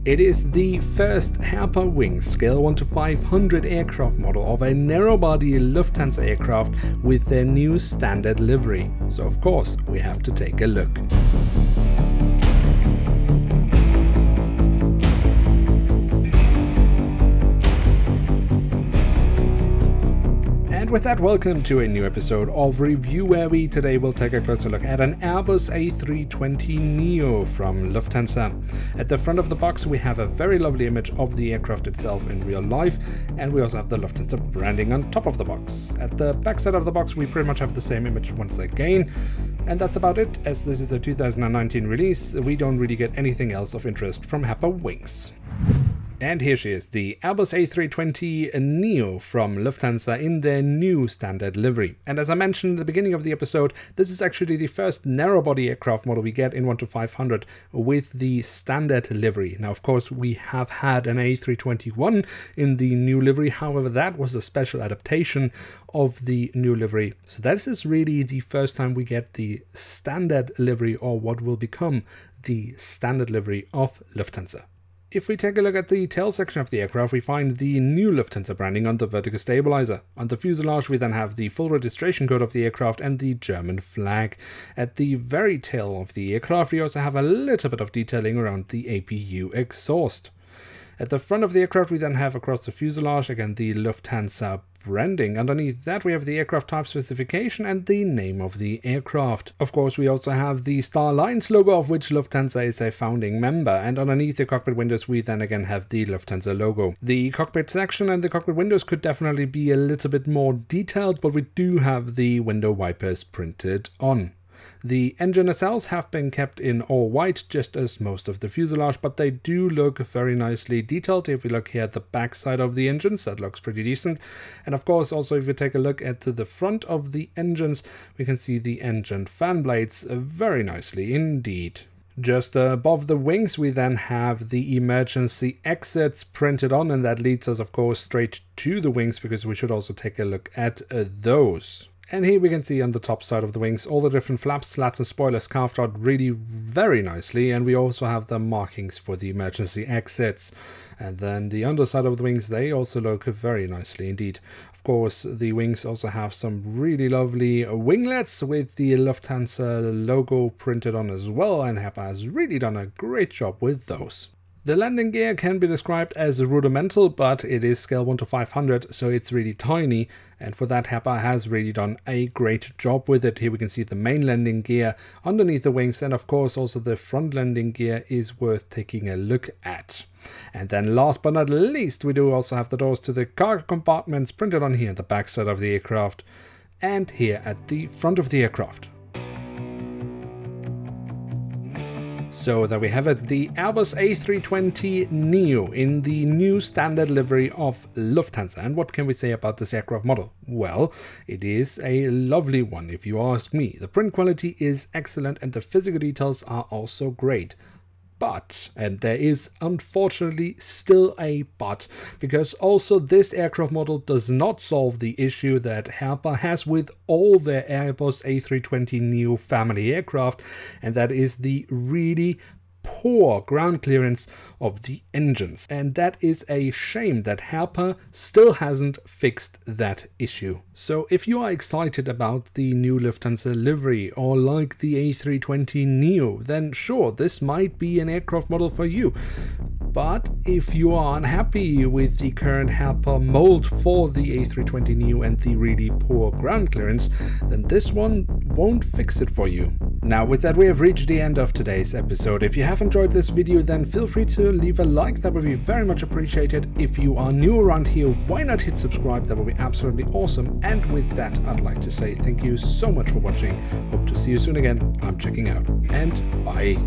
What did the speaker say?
It is the first Herpa Wings scale 1 to 500 aircraft model of a narrow-body Lufthansa aircraft with their new standard livery. So of course we have to take a look. And with that, welcome to a new episode of Review, where we today will take a closer look at an Airbus A320NEO from Lufthansa. At the front of the box we have a very lovely image of the aircraft itself in real life, and we also have the Lufthansa branding on top of the box. At the back side of the box we pretty much have the same image once again, and that's about it. As this is a 2019 release, we don't really get anything else of interest from Herpa Wings. And here she is, the Airbus A320NEO from Lufthansa in their new standard livery. And as I mentioned at the beginning of the episode, this is actually the first narrow-body aircraft model we get in 1 to 500 with the standard livery. Now, of course, we have had an A321 in the new livery. However, that was a special adaptation of the new livery. So this is really the first time we get the standard livery, or what will become the standard livery of Lufthansa. If we take a look at the tail section of the aircraft, we find the new Lufthansa branding on the vertical stabilizer. On the fuselage we then have the full registration code of the aircraft and the German flag. At the very tail of the aircraft we also have a little bit of detailing around the APU exhaust. At the front of the aircraft we then have across the fuselage again the Lufthansa branding. Underneath that we have the aircraft type specification and the name of the aircraft. Of course we also have the Star Alliance logo, of which Lufthansa is a founding member, and underneath the cockpit windows we then again have the Lufthansa logo. The cockpit section and the cockpit windows could definitely be a little bit more detailed, but we do have the window wipers printed on. The engine nacelles have been kept in all white, just as most of the fuselage, but they do look very nicely detailed. If we look here at the back side of the engines, that looks pretty decent. And of course, also if we take a look at the front of the engines, we can see the engine fan blades very nicely indeed. Just above the wings we then have the emergency exits printed on, and that leads us of course straight to the wings, because we should also take a look at those. And here we can see on the top side of the wings all the different flaps, slats and spoilers carved out really very nicely, and we also have the markings for the emergency exits. And then the underside of the wings, they also look very nicely indeed. Of course, the wings also have some really lovely winglets with the Lufthansa logo printed on as well, and Herpa has really done a great job with those. The landing gear can be described as rudimental, but it is scale 1 to 500, so it's really tiny, and for that Herpa has really done a great job with it. Here we can see the main landing gear underneath the wings, and of course also the front landing gear is worth taking a look at. And then last but not least, we do also have the doors to the cargo compartments printed on here at the back side of the aircraft and here at the front of the aircraft. So there we have it, the Airbus A320NEO in the new standard livery of Lufthansa. And what can we say about this aircraft model? Well, it is a lovely one if you ask me. The print quality is excellent and the physical details are also great. But, and there is unfortunately still a but, because also this aircraft model does not solve the issue that Herpa has with all their Airbus A320NEO family aircraft, and that is the really poor ground clearance of the engines. And that is a shame that Herpa still hasn't fixed that issue. So if you are excited about the new Lufthansa livery or like the A320NEO, then sure, this might be an aircraft model for you. But if you are unhappy with the current Herpa mold for the A320NEO and the really poor ground clearance, then this one won't fix it for you. Now with that we have reached the end of today's episode. If you have enjoyed this video, then feel free to leave a like, that would be very much appreciated. If you are new around here, why not hit subscribe, that would be absolutely awesome. And with that I'd like to say thank you so much for watching, hope to see you soon again, I'm checking out, and bye.